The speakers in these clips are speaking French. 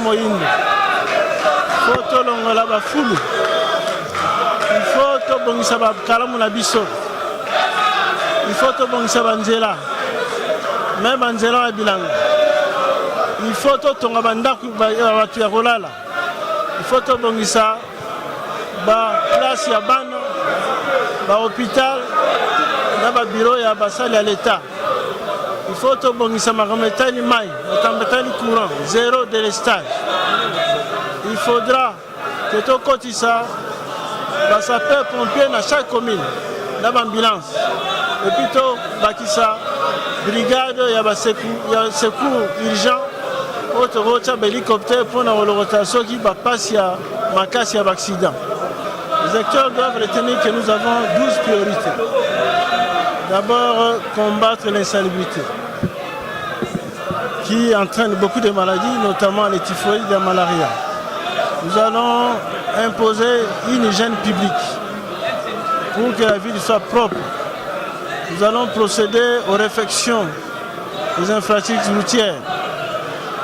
moyindo faut tolongola bafulu il faut tobongisa bakalamu na biso il faut tobongisa banzela me banzela ya bilanga il faut totonga bandako bato ya kolala il faut tobongisa baplace ya bana bahôpital na babiro ya basali ya l'État. Il faut tobongisa makambo etali mai makambo etali courant zéro délestage. Il faudra que tokotisa basapeur pompier na chaque commune na ambulance et puis tobakisa brigade ya secours urgent otokotya bahélicoptère mpona kolokota soki bapasi ya makasi ya accident. Les acteurs doivent retenir que nous avons 12 priorités. D'abord, combattre l'insalubrité qui entraîne beaucoup de maladies, notamment les typhoïdes et la malaria. Nous allons imposer une hygiène publique pour que la ville soit propre. Nous allons procéder aux réfections des infrastructures routières.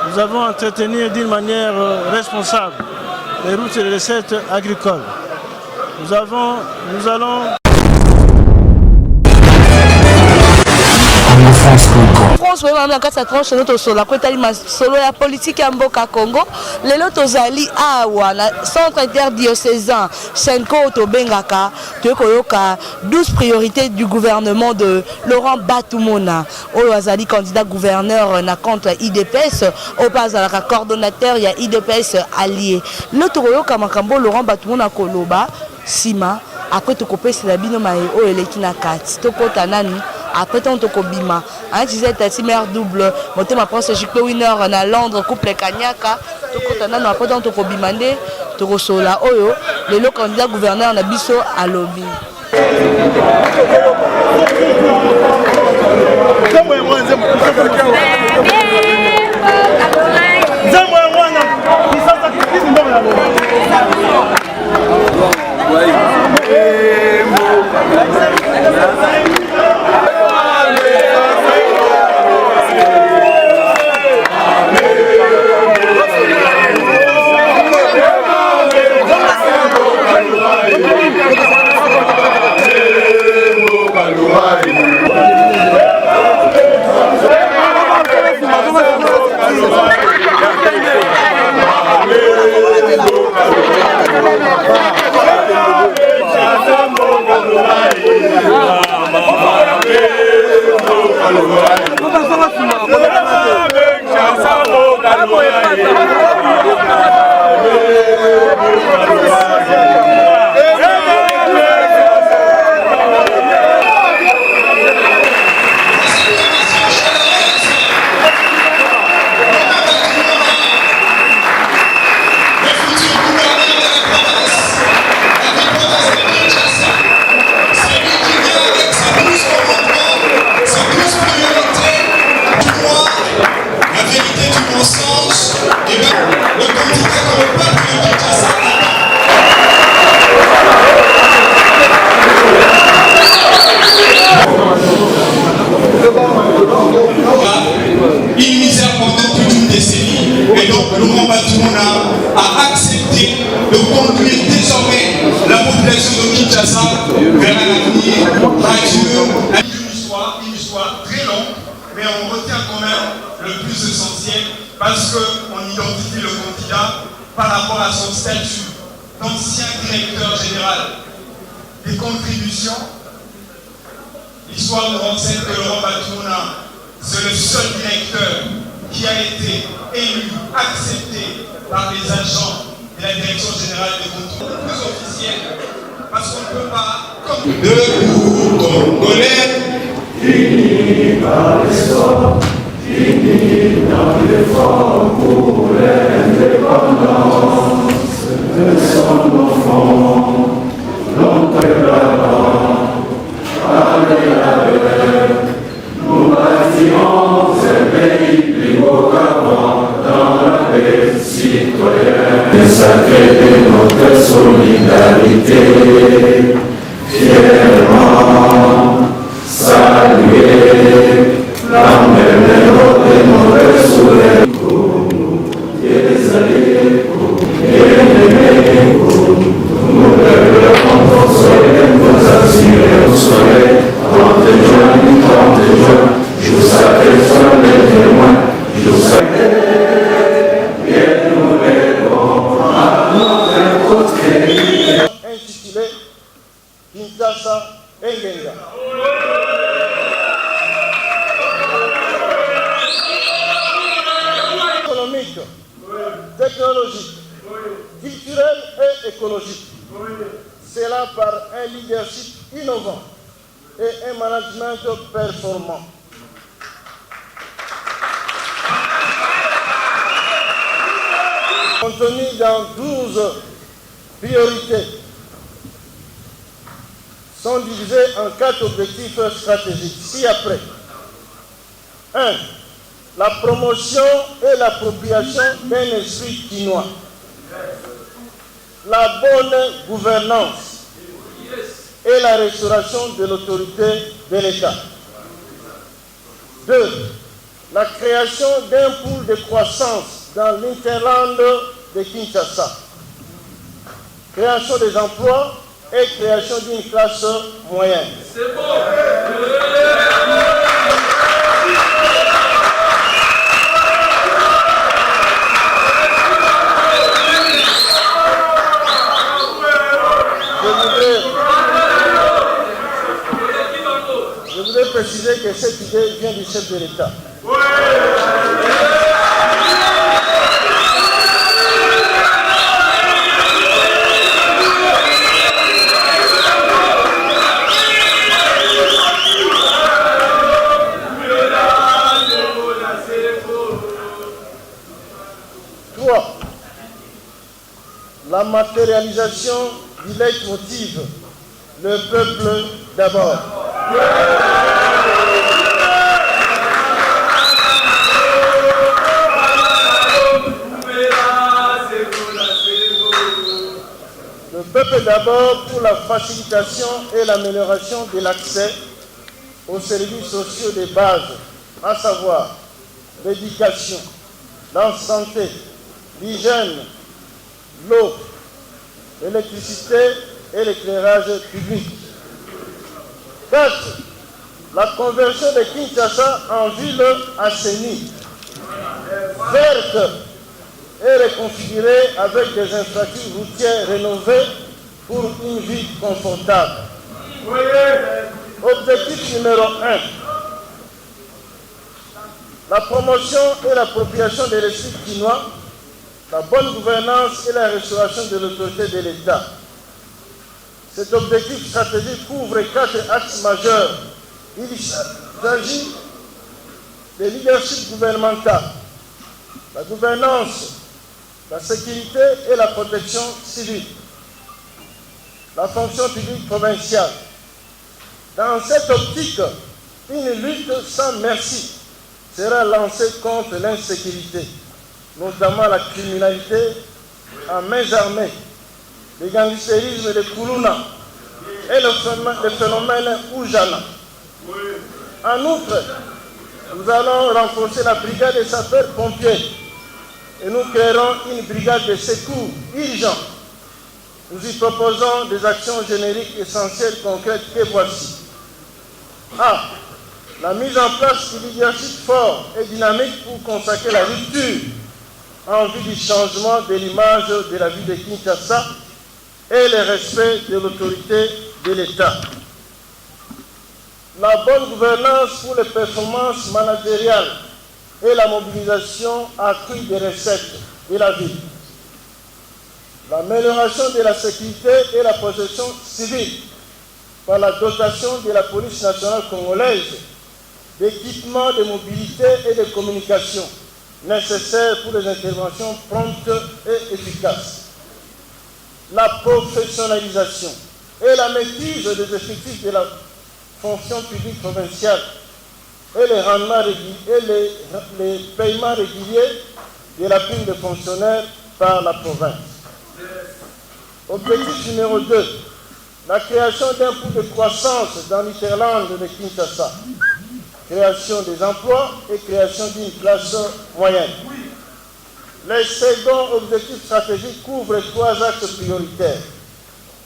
Nous allons entretenir d'une manière responsable les routes et les recettes agricoles. Nous allons France vraiment na kati ya tranche notre solo ko etali masolo ya politique ya mboka Congo lelo tozali awa na centre interdiocésain Senko tobengaka toyoka 12 priorités du gouvernement de Laurent Batumona oyo azali candidat gouverneur na contre IDPS au pas à la coordonnateur ya IDPS allié le toyoka makambo Laurent Batumona koloba sima après tokopesa la bino mai oyo eleki na kati tokota nani après tant to kobima hein disait mère double monter ma pense Jikpo winner na Londres couple Kanyaka to kotana na après tant to kobima nde to kosola oyo le candidat gouverneur na biso à lobby Une misère pendant toute une décennie. Et donc, Laurent Batumona a accepté de conduire désormais la population de Kinshasa vers un avenir radieux. Une histoire très longue, mais on retient quand même le plus essentiel parce qu'on identifie le candidat par rapport à son statut d'ancien directeur général des contributions. L'histoire nous renseigne que Laurent Batumona, c'est le seul directeur qui a été élu, accepté par les agents de la direction générale des contrôles plus officiels, parce qu'on ne peut pas, comme debout Congolais, unis par l'essor, unis dans l'effort pour l'indépendance de son enfant, l'enterrement, allez avec. Nous bâtirons un pays plus beau qu'avant dans la paix citoyenne. Et sacré de notre solidarité, fièrement saluer l'âme de notre soleil. Intitulé Kinshasa Engenga. Économique, technologique, culturel et écologique. Cela par un leadership innovant et un management performant. Contenu dans 12 priorités sont divisés en 4 objectifs stratégiques ci-après. 1. La promotion et l'appropriation d'un esprit quinois. La bonne gouvernance et la restauration de l'autorité de l'État. 2. La création d'un pool de croissance dans l'interland de Kinshasa. Création des emplois et création d'une classe moyenne. C'est bon. Je voudrais préciser que cette idée vient du chef de l'État. La matérialisation du leitmotiv, le peuple d'abord. Le peuple d'abord pour la facilitation et l'amélioration de l'accès aux services sociaux de base, à savoir l'éducation, la santé, l'hygiène, l'eau, l'électricité et l'éclairage public. 4. La conversion de Kinshasa en ville assainie, verte et reconfigurée avec des infrastructures routières rénovées pour une vie confortable. Objectif numéro 1. La promotion et l'appropriation des ressources quinois, la bonne gouvernance et la restauration de l'autorité de l'État. Cet objectif stratégique couvre 4 axes majeurs. Il s'agit de leadership gouvernemental, la gouvernance, la sécurité et la protection civile, la fonction publique provinciale. Dans cette optique, une lutte sans merci sera lancée contre l'insécurité, notamment la criminalité en main armée, le gangstérisme de Koulouna et le phénomène Oujana. En outre, nous allons renforcer la brigade des sapeurs-pompiers et nous créerons une brigade de secours urgent. Nous y proposons des actions génériques essentielles concrètes que voici. A. La mise en place du leadership fort et dynamique pour consacrer la rupture en vue du changement de l'image de la ville de Kinshasa et le respect de l'autorité de l'État. La bonne gouvernance pour les performances managériales et la mobilisation accrue des recettes de la ville. L'amélioration de la sécurité et la protection civile par la dotation de la police nationale congolaise d'équipements de mobilité et de communication nécessaires pour les interventions promptes et efficaces. La professionnalisation et la maîtrise des effectifs de la fonction publique provinciale et les rendements et les paiements réguliers de la prime de fonctionnaires par la province. Objectif numéro 2, la création d'un pool de croissance dans l'Interland de Kinshasa. Création des emplois et création d'une classe moyenne. Les seconds objectifs stratégiques couvrent 3 axes prioritaires.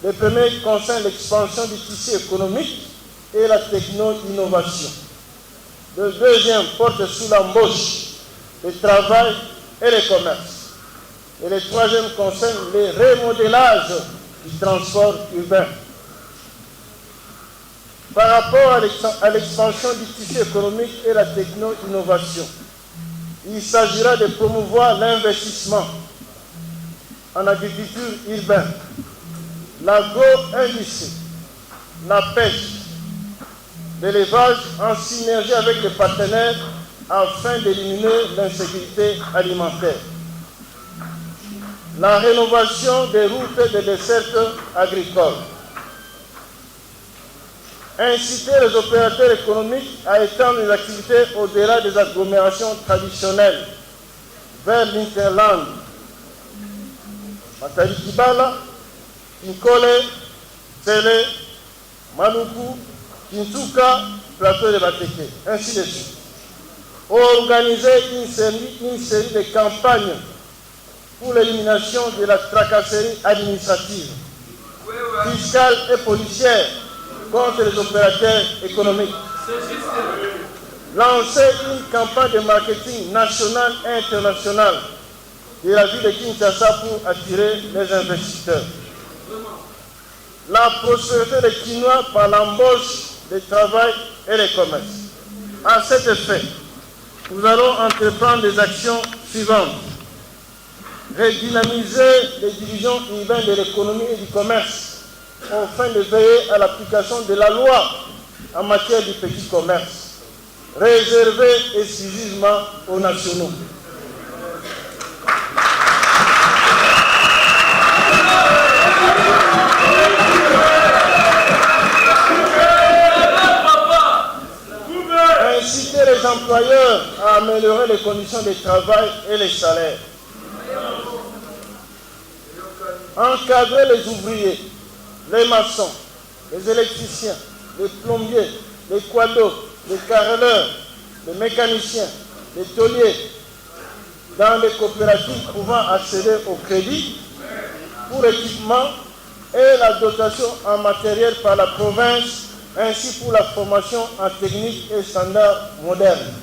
Le premier concerne l'expansion du tissu économique et la techno-innovation. Le deuxième porte sur l'embauche, le travail et le commerce. Et le troisième concerne le remodélage du transport urbain. Par rapport à l'expansion du tissu économique et la techno-innovation, il s'agira de promouvoir l'investissement en agriculture urbaine, l'agro-industrie, la pêche, l'élevage en synergie avec les partenaires afin d'éliminer l'insécurité alimentaire. La rénovation des routes et des dessertes agricoles. Inciter les opérateurs économiques à étendre les activités au-delà des agglomérations traditionnelles vers l'Interland, Matadi Kibala, Nkole, Tsele, Maluku, Kintuka, Plateau de Bateke, ainsi de suite. Organiser une série de campagnes pour l'élimination de la tracasserie administrative, fiscale et policière contre les opérateurs économiques. Lancer une campagne de marketing national et international de la ville de Kinshasa pour attirer les investisseurs. La prospérité des Kinois par l'embauche, le travail et le commerce. À cet effet, nous allons entreprendre des actions suivantes. Redynamiser les divisions urbaines de l'économie et du commerce afin de veiller à l'application de la loi en matière du petit commerce, réservé exclusivement aux nationaux. Inciter les employeurs à améliorer les conditions de travail et les salaires. Encadrer les ouvriers, les maçons, les électriciens, les plombiers, les quados, les carreleurs, les mécaniciens, les tôliers, dans les coopératives pouvant accéder au crédit pour équipement et la dotation en matériel par la province, ainsi pour la formation en technique et standards modernes.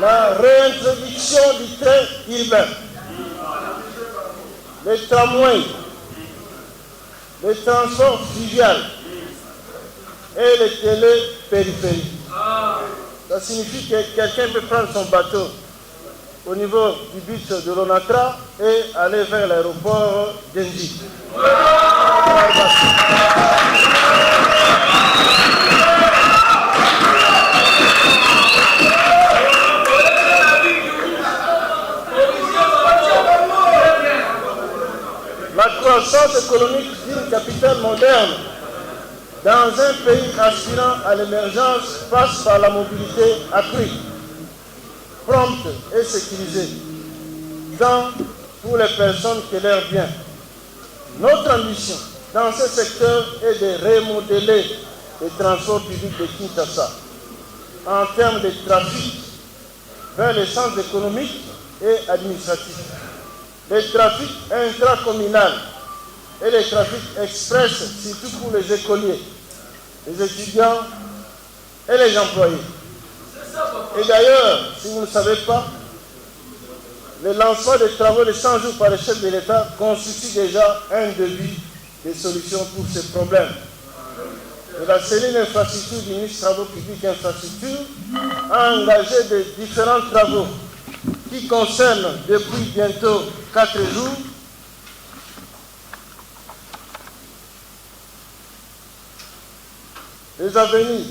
La réintroduction du train urbain, les tramways, les transports fluviaux et les télépériphériques. Ça signifie que quelqu'un peut prendre son bateau au niveau du but de l'Onatra et aller vers l'aéroport d'Enji. La croissance économique d'une capitale moderne dans un pays aspirant à l'émergence passe par la mobilité accrue, prompte et sécurisée, tant pour les personnes que leurs biens. Notre ambition dans ce secteur est de remodeler les transports publics de Kinshasa en termes de trafic vers les centres économiques et administratifs, les trafics intracommunal et les trafics express, surtout pour les écoliers, les étudiants et les employés. Et d'ailleurs, si vous ne savez pas, le lancement des travaux de 100 jours par le chef de l'État constitue déjà un début de solution pour ces problèmes. Et la cellule infrastructure du ministre des Travaux publics et Infrastructures a engagé de différents travaux qui concernent depuis bientôt 4 jours les avenues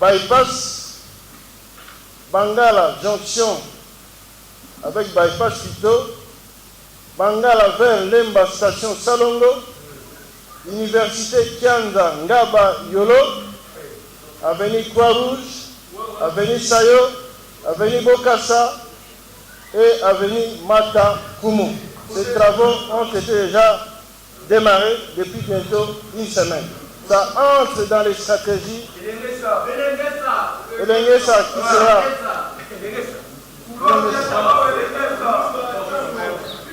Bypass, Bangala Jonction avec Bypass Fito, Bangala vers Lemba Station Salongo, Université Kianda Ngaba Yolo, Avenue Croix-Rouge, Avenue Sayo, Avenue Bokassa, et avenue Mata Koumou. Ces travaux ont été déjà démarrés depuis bientôt une semaine. Ça entre dans les stratégies. Elengesa qui sera.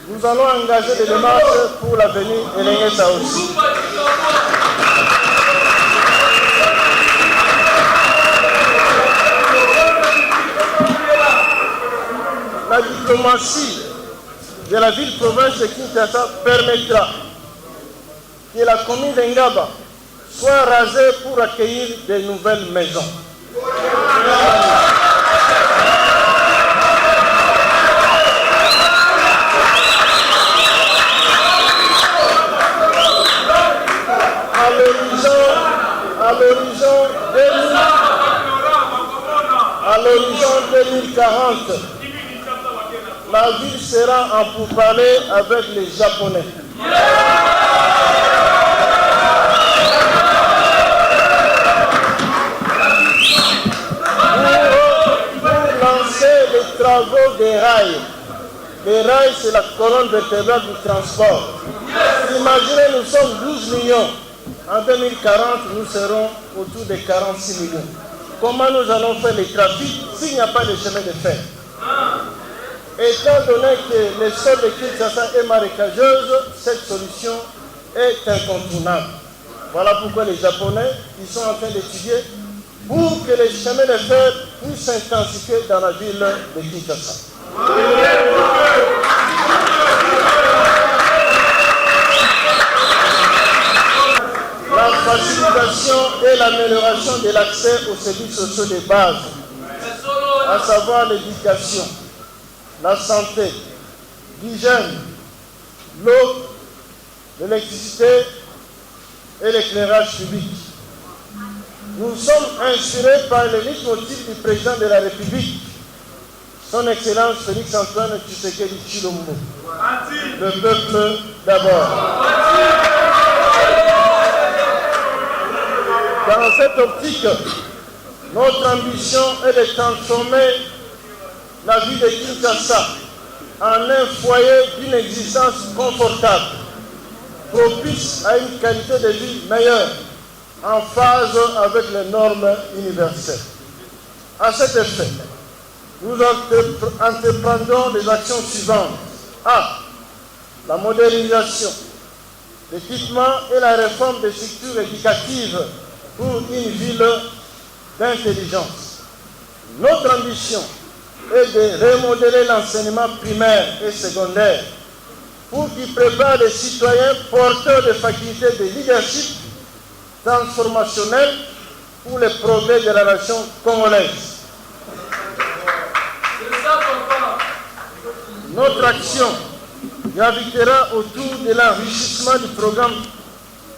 Nous allons engager des démarches pour l'avenir Elengesa aussi. La diplomatie de la ville-province de Kinshasa permettra que la commune d'Engaba soit rasée pour accueillir de nouvelles maisons. À l'horizon 2040, la ville sera en pourparlers avec les Japonais. Pour lancer les travaux des rails. Les rails, c'est la colonne vertébrale du transport. Imaginez, nous sommes 12 millions. En 2040, nous serons autour de 46 millions. Comment nous allons faire les trafics s'il n'y a pas de chemin de fer? Étant donné que le sol de Kinshasa est marécageuse, cette solution est incontournable. Voilà pourquoi les Japonais ils sont en train d'étudier pour que les chemins de fer puissent s'intensifier dans la ville de Kinshasa. La facilitation et l'amélioration de l'accès aux services sociaux de base, à savoir l'éducation, la santé, l'hygiène, l'eau, l'électricité et l'éclairage public. Nous sommes inspirés par le leitmotiv du président de la République, son Excellence Félix Antoine Tshisekedi Tshilombo. Le peuple d'abord. Dans cette optique, notre ambition est de transformer la vie de Kinshasa en un foyer d'une existence confortable, propice à une qualité de vie meilleure, en phase avec les normes universelles. À cet effet, nous entreprendrons des actions suivantes. A. La modernisation, l'équipement et la réforme des structures éducatives pour une ville d'intelligence. Notre ambition est de remodeler l'enseignement primaire et secondaire pour qu'il prépare les citoyens porteurs de facultés de leadership transformationnel pour les progrès de la nation congolaise. Notre action gravitera autour de l'enrichissement du programme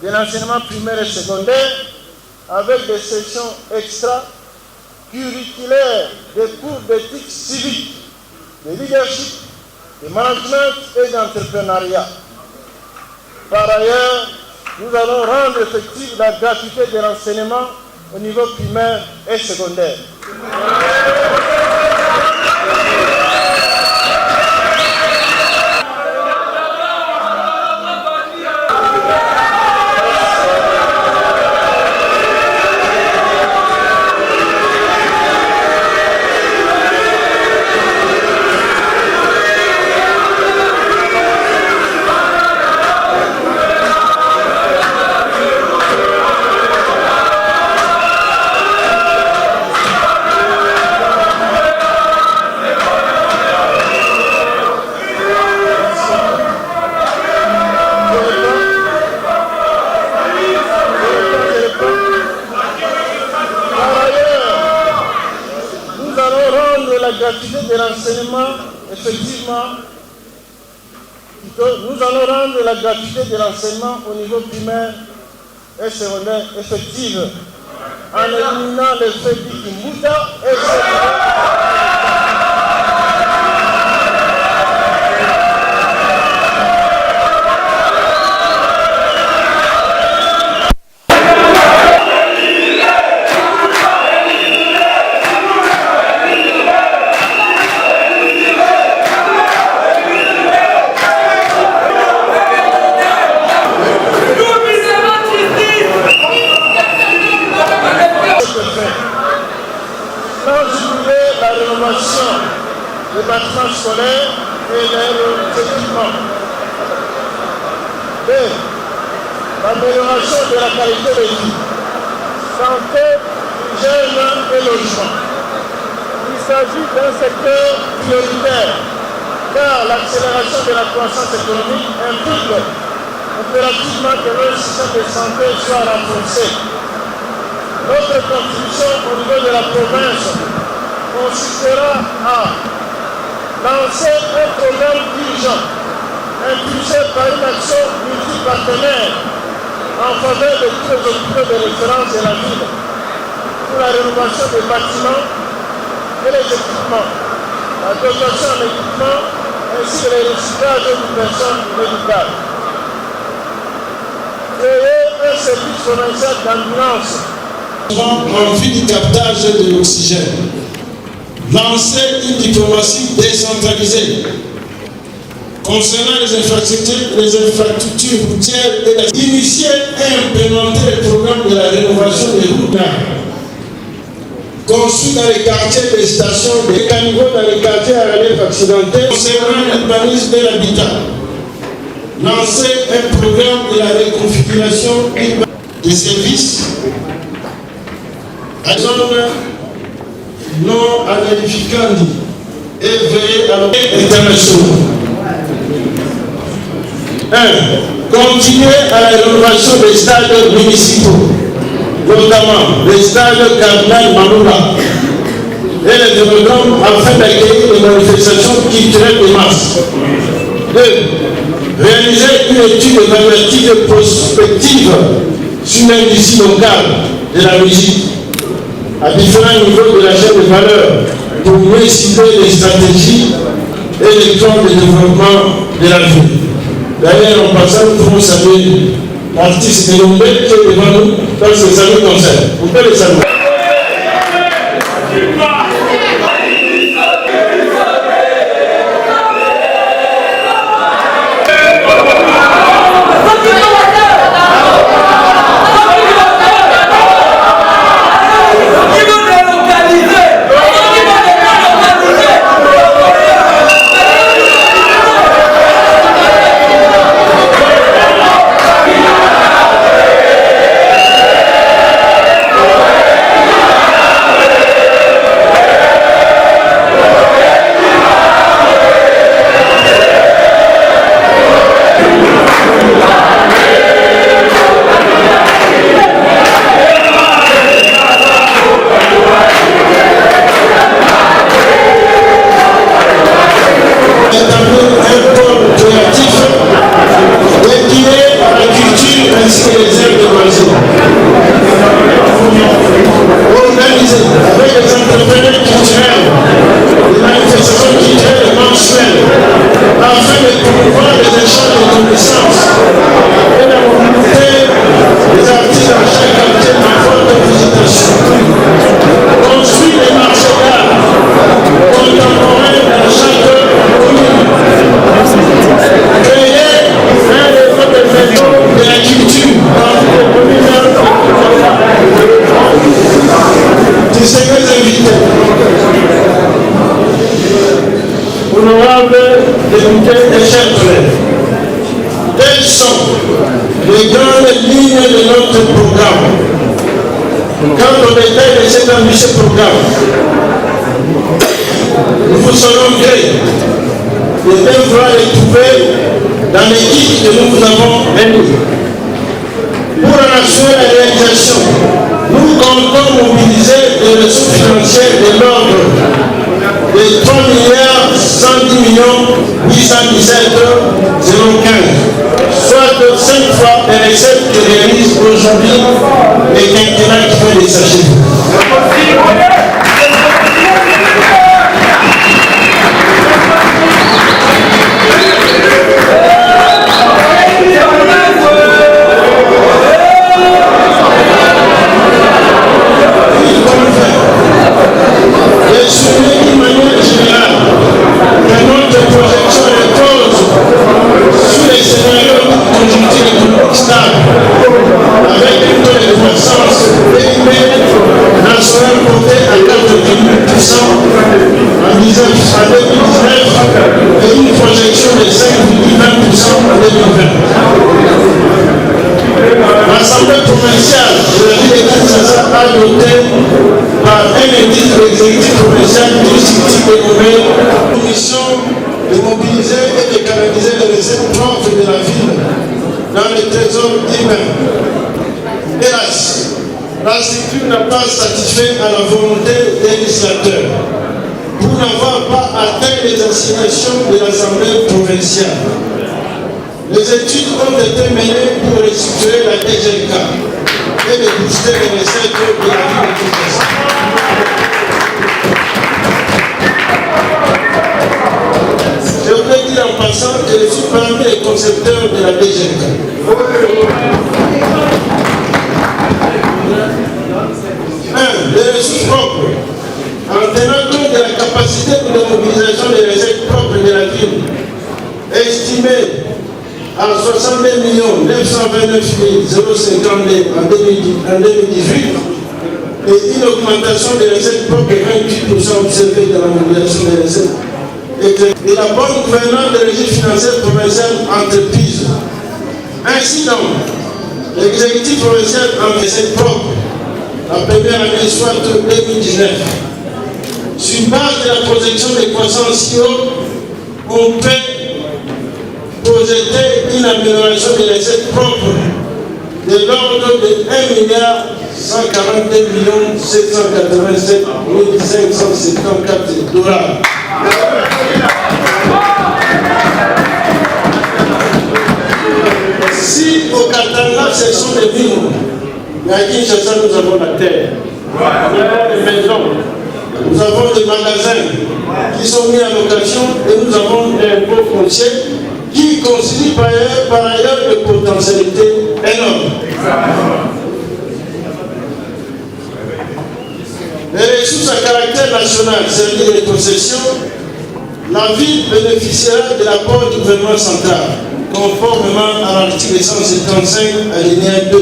de l'enseignement primaire et secondaire avec des sessions extra-curriculaires, des cours d'éthique civique, de leadership, de management et d'entrepreneuriat. Par ailleurs, nous allons rendre effective la gratuité de l'enseignement au niveau primaire et secondaire. De l'enseignement, effectivement, nous allons rendre la gratuité de l'enseignement au niveau primaire et secondaire effective en éliminant l'effet d'Ikimbuta et équipements. B. L'amélioration de la qualité de vie. Santé, hygiène et logement. Il s'agit d'un secteur prioritaire car l'accélération de la croissance économique implique impérativement que le système de santé soit renforcé. Notre contribution au niveau de la province consistera à lancer un programme urgent impulsé par une action multipartenaire en faveur de tous les hôpitaux de référence de la ville pour la rénovation des bâtiments et les équipements, la dotation en équipement ainsi que le recyclage du personnel médical. Créer un service provincial d'ambulance en vue du captage de l'oxygène. Lancer une diplomatie décentralisée concernant les infrastructures routières et initier et implémenter le programme de la rénovation des routes. Construit dans les quartiers des stations de caniveaux dans les quartiers à relève accidentels concernant l'urbanisme et l'habitat. Lancer un programme de la reconfiguration des services à zone non aedificandi et veiller à l'ordre international. 1. Continuer à la rénovation des stades municipaux, notamment les stades Cardinal Manoula et les vélodromes afin d'accueillir les manifestations culturelles de masse. 2. Réaliser une étude évaluative prospective sur l'industrie locale de la musique à différents niveaux de la chaîne de valeur pour mieux cibler les stratégies et les plans de développement de la ville. D'ailleurs, en passant, nous pouvons saluer l'artiste de Lombe qui est devant nous dans ce salut concert. Vous pouvez le saluer. Les grandes lignes de notre programme. Quand on détaille de cet ambitieux programme, nous vous serons gré de bien vouloir les trouver dans l'équipe que nous vous avons réunie. Pour en assurer la réalisation, nous comptons mobiliser des ressources financières de l'ordre de 3 110 817 015, soit 5 fois les recettes que réalisent aujourd'hui les quinquennats qui font des sachets. Avec une taux de croissance PIB L'Assemblée provinciale de la ville de Kinshasa a adopté par un édit de l'exécutif provincial district dénommé mission de mobiliser et de canaliser les recettes propres de la ville dans les trésors humains. Hélas, la structure n'a pas satisfait à la volonté des législateurs pour n'avoir pas atteint les assignations de l'Assemblée provinciale. Les études ont été menées pour restructurer la DGK et de booster les recettes de la ville de Kinshasa. Je voulais dire en passant que je suis parmi les concepteurs de la DGK. Les ressources propres. En tenant compte de la capacité de mobilisation des recettes propres de la ville, estimée à 62 929 052 en 2018 et une augmentation des recettes propres de 28% observée dans la mobilisation des recettes et la bonne gouvernance des régies financières provinciales entreprises. Ainsi donc, l'exécutif provincial en recettes propres la première année, soit 2019. Sur base de la projection de croissance IO, on peut projeter une amélioration des recettes propres de l'ordre de 1 787 574 dollars. Si au Katanga, ce sont des villes, mais à Kinshasa, nous avons la terre, nous avons des maisons, nous avons des magasins qui sont mis en location et nous avons des impôts fonciers qui constituent par ailleurs des potentialités énormes. Les ressources à caractère national, c'est-à-dire les concessions, la ville bénéficiera de l'apport du gouvernement central, conformément à l'article 175 alinéa 2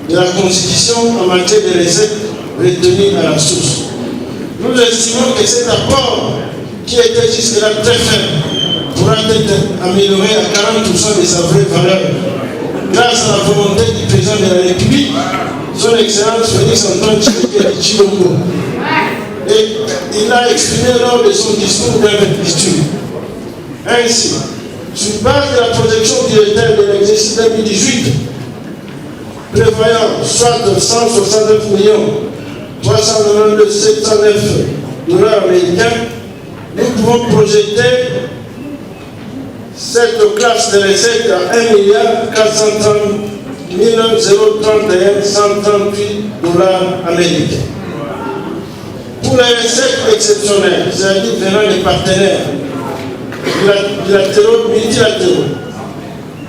de la Constitution en matière de recettes retenues à la source. Nous estimons que cet apport, qui était jusque-là très faible, pourra être amélioré à 40% de sa vraie valeur, grâce à la volonté du président de la République, son Excellence Félix Antoine Tshisekedi Tshilombo. Et il l'a exprimé lors de son discours d'investiture. Ainsi, sur base de la projection budgétaire de l'exercice 2018, prévoyant soit 169 392 709 dollars américains, nous pouvons projeter cette classe de recettes à 1 430 031 138 dollars américains. Pour les recettes exceptionnelles, c'est-à-dire venant des partenaires bilatéraux, multilatéraux,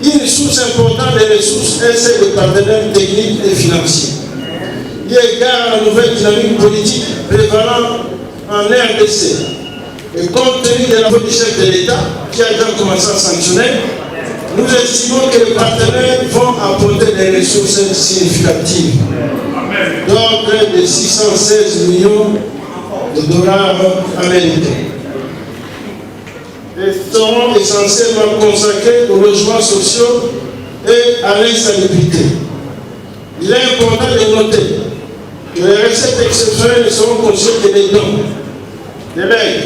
une source importante des ressources est celle des partenaires techniques et financiers. Il y a égard à la nouvelle dynamique politique prévalant en RDC et compte tenu de la voix du chef de l'État qui a déjà commencé à sanctionner, nous estimons que les partenaires vont apporter des ressources significatives d'ordre de 616 millions de dollars américains et seront essentiellement consacrés aux logements sociaux et à l'insalubrité. Il est important de noter que les recettes exceptionnelles ne seront conçues que des dons, des legs,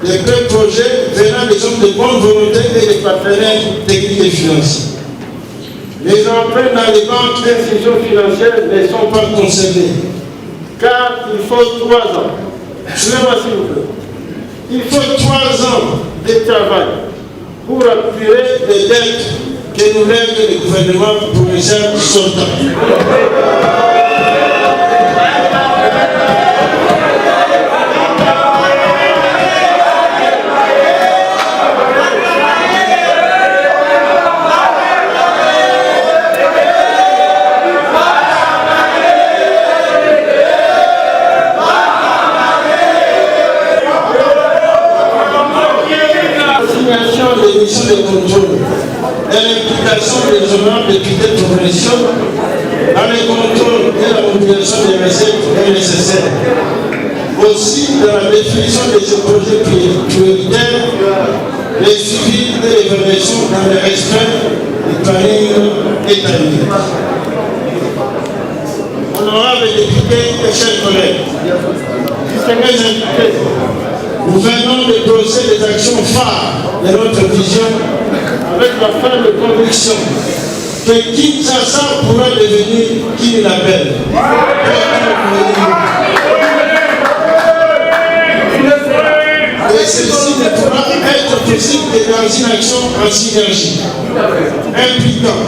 des prêts projets venant des hommes de bonne volonté et des partenaires techniques et financiers. Les emprunts dans les banques et institutions financières ne sont pas concernés, car il faut 3 ans. Suivez-moi s'il vous plaît. Il faut 3 ans de travail pour apurer les dettes que nous lève le gouvernement provincial sortant. Des missions de contrôle et l'implication des honorables députés provinciaux dans les contrôles et la mobilisation des recettes est nécessaire. Aussi, dans la définition de ces projets prioritaires, les suivis et l'évaluation dans le respect planning est arrivé. Honorables députés et chers collègues, distingués invités, nous venons de brosser des actions phares de notre vision avec la ferme conviction que Kinshasa pourra devenir qui l'appelle. Et ceci ne pourra être possible que dans une action en synergie, impliquant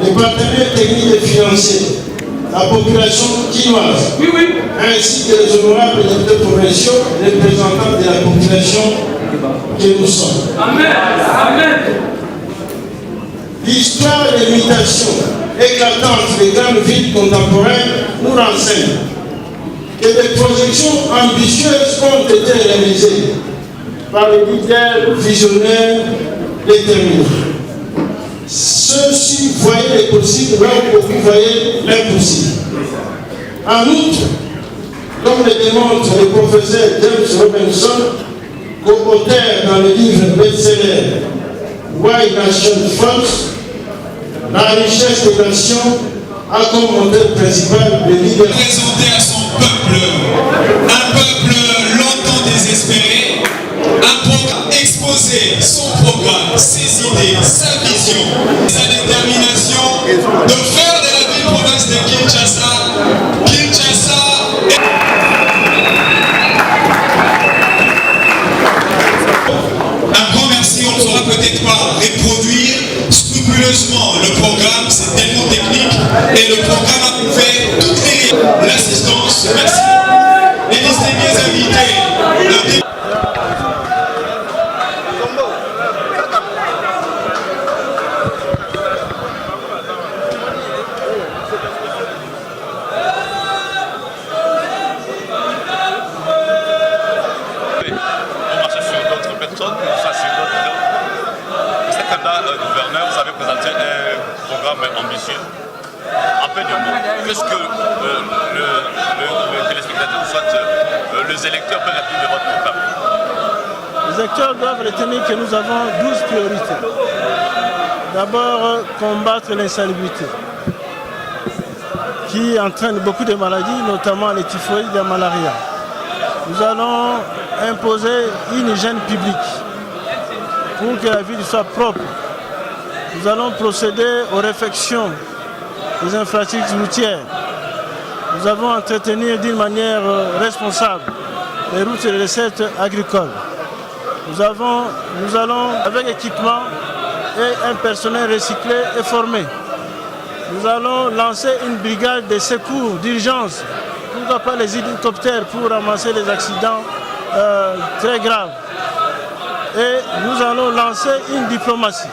les partenaires techniques et financiers, la population quinoise, ainsi que les honorables députés provinciaux, représentants de la population que nous sommes. Amen. Amen. L'histoire des mutations éclatantes des grandes villes contemporaines nous renseigne que des projections ambitieuses ont été réalisées par les leaders visionnaires déterminés. Ceux-ci voyaient les possibles là où beaucoup voyaient l'impossible. En outre, comme le démontre le professeur James Robinson, co-auteur dans le livre best-seller Why Nations First, la richesse des nations a comme modèle principal le leader. Présenté à son peuple, un peuple longtemps désespéré, un programme exposé, son programme, ses idées, sa vision, sa détermination de faire de la ville-province de Kinshasa, un grand merci, on ne saura peut-être pas reproduire scrupuleusement le programme, c'est tellement technique et le programme a fait toutes les l'assistance, merci. Les distingués invités, ambitieux. En peu de mots, qu'est-ce que le téléspectateur, soit les électeurs peuvent retenir de votre programme? Les électeurs doivent retenir que nous avons 12 priorités. D'abord, combattre l'insalubrité qui entraîne beaucoup de maladies, notamment les typhoïdes et la malaria. Nous allons imposer une hygiène publique pour que la ville soit propre. Nous allons procéder aux réfections des infrastructures routières. Nous allons entretenir d'une manière responsable les routes et les recettes agricoles. Nous allons, avec équipement et un personnel recyclé et formé, nous allons lancer une brigade de secours d'urgence, pourquoi pas les hélicoptères pour ramasser les accidents très graves. Et nous allons lancer une diplomatie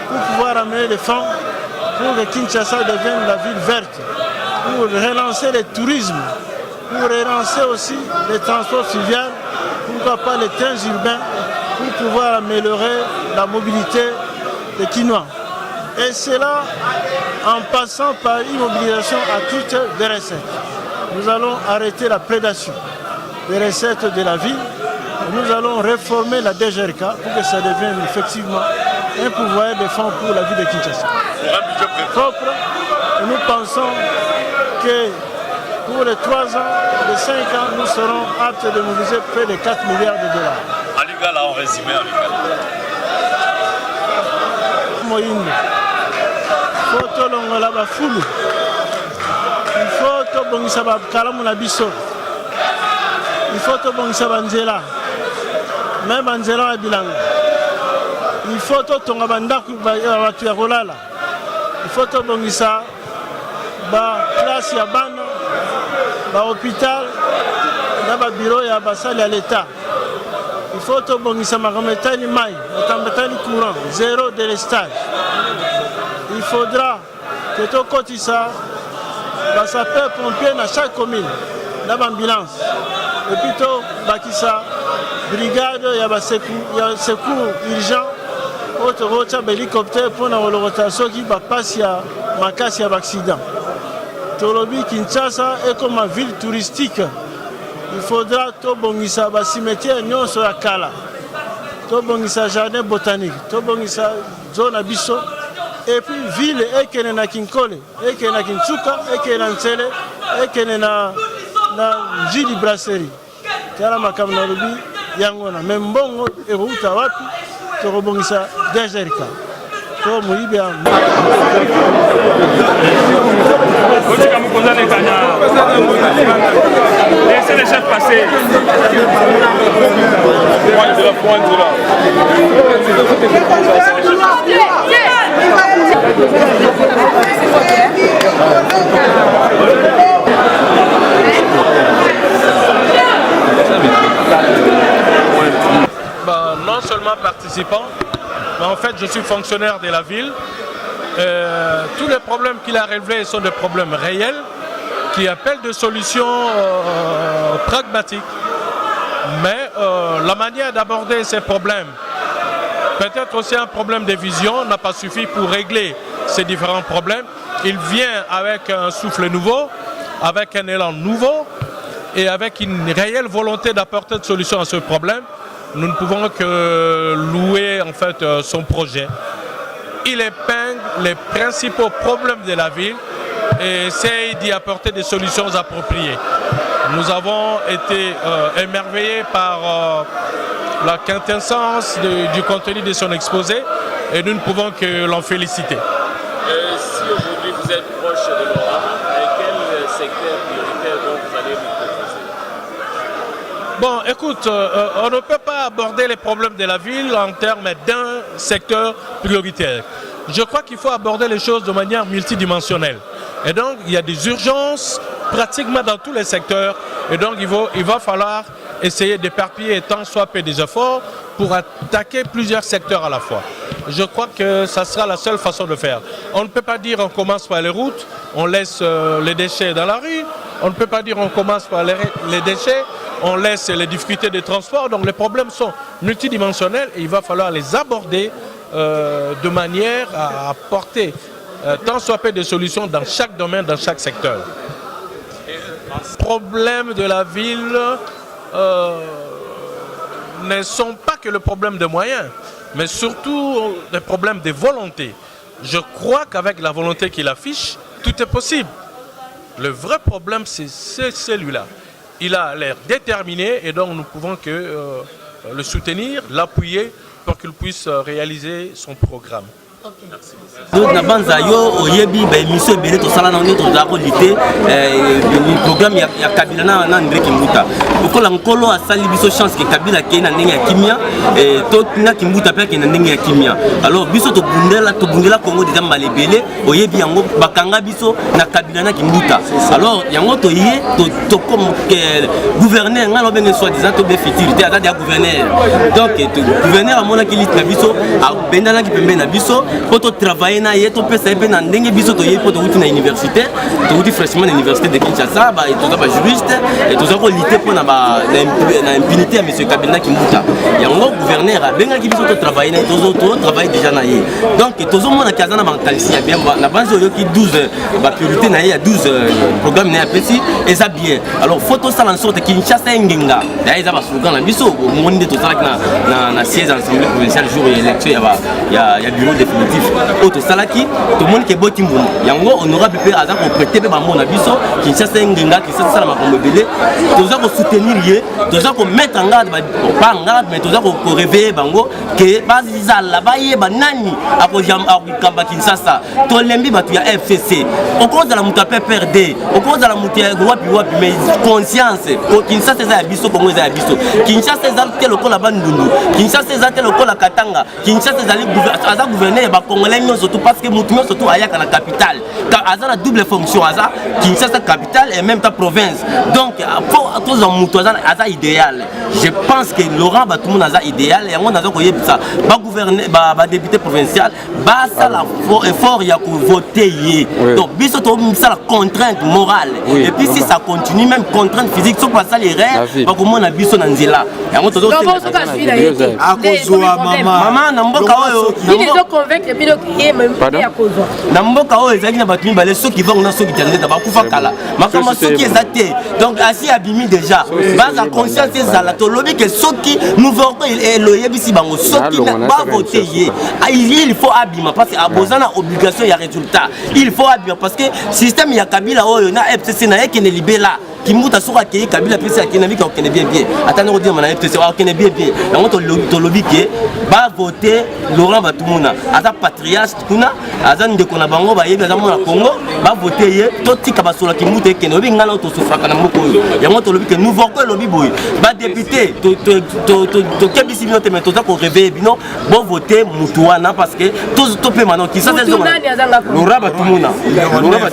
pour pouvoir amener les fonds pour que Kinshasa devienne la ville verte, pour relancer le tourisme, pour relancer aussi les transports fluviaux, pourquoi pas les trains urbains, pour pouvoir améliorer la mobilité des Kinois. Et cela en passant par une mobilisation à toutes les recettes. Nous allons arrêter la prédation des recettes de la ville. Nous allons réformer la DGRK pour que ça devienne effectivement un pouvoir de fonds pour la ville de Kinshasa. Propre, et nous pensons que pour les 3 ans, les 5 ans, nous serons aptes de mobiliser près de 4 milliards de dollars. En Lugala, en résumé, en Lugala. Moïne, faut tolongola bafulu. Il faut tobongisa bakalamu na biso. Il faut tobongisa banzela. Même banzela ya bilanga. Il faut totonga bandaku batu ya kolala. Il faut tobongisa ba classe ya bana, ba hôpital, na ba bureau ya basali ya l'État. Il faut tobongisa makametani mai, makametani courant, zéro délestage. Il faudra que tokotisa ba sapeur pompier na chaque commune, na ba ambulance. Et puis to bakisa brigade ya ba secours urgent. Autre hélicoptère pour la rotation qui va passer à Makasi à l'accident. Tolobi Kinshasa est comme une ville touristique. Il faudra tobongisa ba cimetière non sur la Kala. Tobongisa jardin botanique, tobongisa zone abisso et puis ville ekene na Kinkole, ekene na Kinsuka, ekene na Ntsele, ekene na Njili Brasserie. Kala makambo na lobi yango na même mbongo erouta wapi tokobongisa DGRK. To muibe ya laissez les chefs passer. Non seulement participant, mais en fait je suis fonctionnaire de la ville. Tous les problèmes qu'il a relevés sont des problèmes réels qui appellent des solutions pragmatiques. Mais la manière d'aborder ces problèmes, peut-être aussi un problème de vision, n'a pas suffi pour régler ces différents problèmes. Il vient avec un souffle nouveau, avec un élan nouveau et avec une réelle volonté d'apporter des solutions à ce problème. Nous ne pouvons que louer en fait son projet. Il épingle les principaux problèmes de la ville et essaye d'y apporter des solutions appropriées. Nous avons été émerveillés par la quintessence du contenu de son exposé et nous ne pouvons que l'en féliciter. Si aujourd'hui vous êtes proche de Laurent, quel secteur prioritaire donc vous allez lui proposer? Bon, écoute, on ne peut pas aborder les problèmes de la ville en termes d'un secteur prioritaire. Je crois qu'il faut aborder les choses de manière multidimensionnelle. Et donc, il y a des urgences pratiquement dans tous les secteurs. Et donc, il va falloir essayer d'éparpiller tant soit peu des efforts pour attaquer plusieurs secteurs à la fois. Je crois que ça sera la seule façon de faire. On ne peut pas dire on commence par les routes, on laisse les déchets dans la rue. On ne peut pas dire on commence par les déchets, on laisse les difficultés de transport. Donc les problèmes sont multidimensionnels et il va falloir les aborder de manière à apporter tant soit peu de solutions dans chaque domaine, dans chaque secteur. Les problèmes de la ville ne sont pas que le problème de moyens, mais surtout des problèmes de volonté. Je crois qu'avec la volonté qu'il affiche, tout est possible. Le vrai problème, c'est celui-là. Il a l'air déterminé et donc nous ne pouvons que le soutenir, l'appuyer pour qu'il puisse réaliser son programme. Donc, na banza yo oyebi ba émission ebele to sala na nyoto za ko lité le programme ya Kabila na André Kimbuta. Okola nkolo asali biso chance que Kabila ke na ndenge ya kimia to na Kimbuta pe ke na ndenge ya kimia. Alors biso to bundela Congo déjà malebele oyebi yango bakanga biso na Kabila na Kimbuta. Alors yango to yé to comme gouverneur ngalo benga soit disant to be futurité ata dia gouverneur. Donc to gouverneur amona ki lit na biso a bendana ki pembe na biso pour travailler na yeto pesa ebe na ndenge biso to yepo to uti na université to uti freshman à l'université de Kinshasa ba et to ba juriste et to ko lité pour na impunité à monsieur Kabila Kimbuta yango gouverneur a benga ki biso to travailler na to travailler déjà na ye donc to zo mona kazana bantalisi ya bien na banzo yo ki 12 ba priorité na ye ya 12 programme na pesi et ça bien alors photo ça en sorte Kinshasa ngenga ya eza ba slogan na biso monde to sala na siège assemblée provinciale jour élection ya bureau de auto salaki tout le monde qui est boti mbuna yango honorable pe aza ko prêter pe bambo na biso Kinshasa ngenga ki ça la makombe belé toza ko soutenir ye toza ko mettre en garde pas en garde mais toza ko réveiller bango que baziza la baye banani ako jam akamba Kinshasa to lembi batu ya FCC au cause de la muta pe perdre au cause de la muta wapi mais conscience ko Kinshasa za biso Congo za biso Kinshasa za tel ko la bandundu Kinshasa za tel ko la Katanga Kinshasa za aza gouverneur ba congolais surtout parce que mutumio surtout ayaka la capitale car aza la double fonction aza Kinshasa capitale et même ta province donc pour tous en mutu aza idéal je pense que Laurent Batoumou aza idéal et on aza ko yebisa ba gouverneur ba député provincial ba ça la effort ya ko voter yé donc biso to ça la contrainte morale et puis si ça continue même contrainte physique so pas ça les rêves ba ko mona biso na nzela et on to maman na mboka oyo convaincre bino qui est même ya kozwa na mboka oyo ezali na bato mibale soki vont na soki tandeta bakufa kala makama soki ezate donc asi abimi déjà baza conscience ezala tolobi que soki nous voulons eloyebisi bango soki ba voter ye il faut abima parce que abozana obligation ya résultat il faut abima parce que système ya Kabila oyo na FCC na yeke ne libela Kimuta soka ke Kabila pesa ki na vika okene bien bien atana ko dire mana FCC okene bien bien yango to lobi ke ba voter Laurent Batumuna ata patriarche kuna aza ndeko na bango ba yebi aza mona Congo ba voter ye to tika basola Kimuta ekene obi ngala to sufraka na moko yango to lobi ke nous voter lobi boy ba député to kebisi bino te mais to za ko réveiller bino bon voter mutuana parce que to pe maintenant qui ça c'est Laurent Batumuna Laurent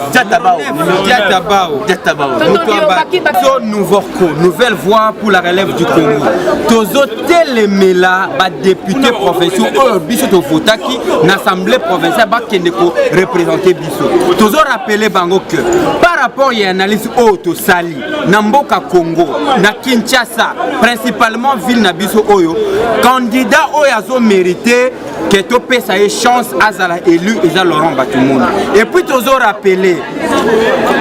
Jatabao nouvelle voix pour la relève du Congo. Tozo telemela ba député provincial ou biso to votaki na assemblée provinciale ba kendeko représenter biso. Tozo rappeler bango que par rapport à analyse auto sali na mboka Congo na Kinshasa principalement ville na biso oyo candidat oyo azo mérité que to pesa e chance azala élu eza Laurent Batumuna. Et puis tozo rappeler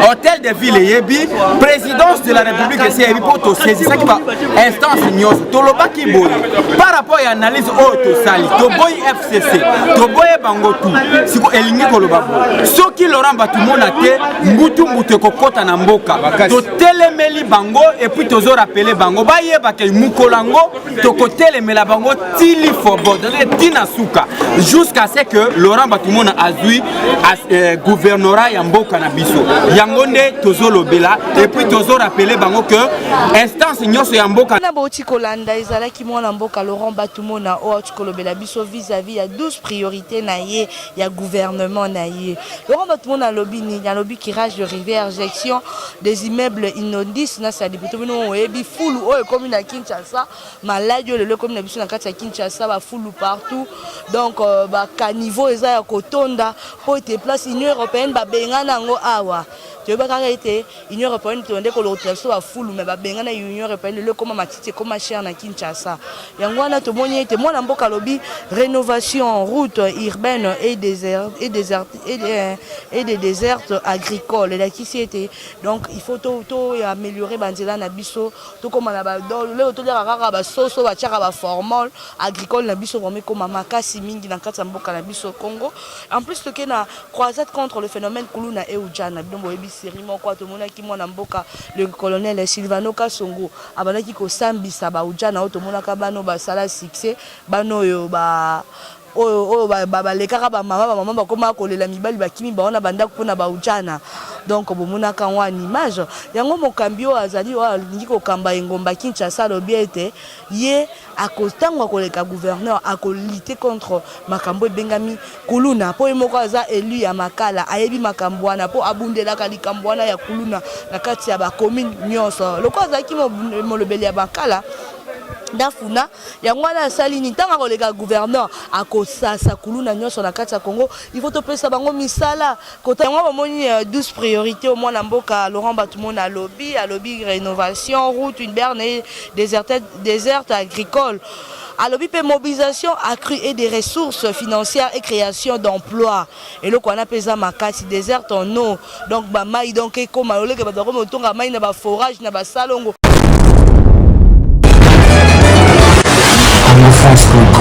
hôtel de ville yebi présidence de la République c'est pour to saisir ça qui va instance nyos to lobaki boy par rapport à analyse auto sali to boy FCC to boy bango tout siko elingi ko lobabo soki Laurent Batumuna te mbutu ko kota na mboka to telemeli bango et puis tozo rappeler bango ba yeba ke mukolango to ko telemela bango tili fobo tina suka jusqu'à ce que Laurent Batumuna azui gouvernorat ya mboka na biso yango nde tozo lobela et puis tozo rappeler bango que instance nyonso ya mboka na boti kolanda ezalaki mwana mboka Laurent Batumuna o tukolobela biso vis-à-vis ya 12 priorités na ye ya gouvernement na ye Laurent Batumuna lobi ni ya lobi curage de rivière gestion des immeubles inondis na sa député bino oyebi fulu oyo komi na Kinshasa maladi le komi na biso na kati ya Kinshasa ba fulu partout donc ba caniveau eza ya kotonda po ete place Union européenne ba bengana ngo awa tu veux pas été Union européenne tu ndeko lo traso ba fulu mais ba bengana Union européenne le koma matiti koma cher na Kinshasa yango wana to moni ete mwana mboka lobi rénovation route urbaine et des déserts agricoles la qui c'était donc il faut to améliorer banzela na biso to koma na ba le to dira kaka ba soso ba tchaka ba formol agricole na biso vraiment comme makasi mingi na kati mboka na biso Congo en plus to na croisade contre le phénomène kuluna e ujana bidombo ebi série moko to mona ki mwana mboka le colonel Silvano Kasongo abanaki ko sambisa ba ujana to mona ka bano ba sala succès bano yo ba o ba lekaka ba mama bakoma kolela mibali bakimi baona banda kupona ba ujana donc bomona ka wa image yango mokambio azali wa lingi ko kamba engomba Kinshasa lobiete ye akostangwa koleka gouverneur akolite contre makambo ebengami kuluna po moko aza élu ya makala ayebi makambo wana po abundela ka likambo wana ya kuluna na kati ya ba commune nyonso loko azaki molobeli ya makala dafuna yangwana salini tanga kolega gouverneur akosasa kuluna nyonso na kati ya Congo il faut to pesa bango misala kota yango moni 12 priorités au moins na mboka Laurent Batumuna lobby rénovation route une berne et déserte agricole à lobby mobilisation accrue et des ressources financières et création d'emplois et le qu'on appelle ça makasi déserte en eau donc ba mai donc comme oleka ba ko motonga mai na ba forage na ba salongo France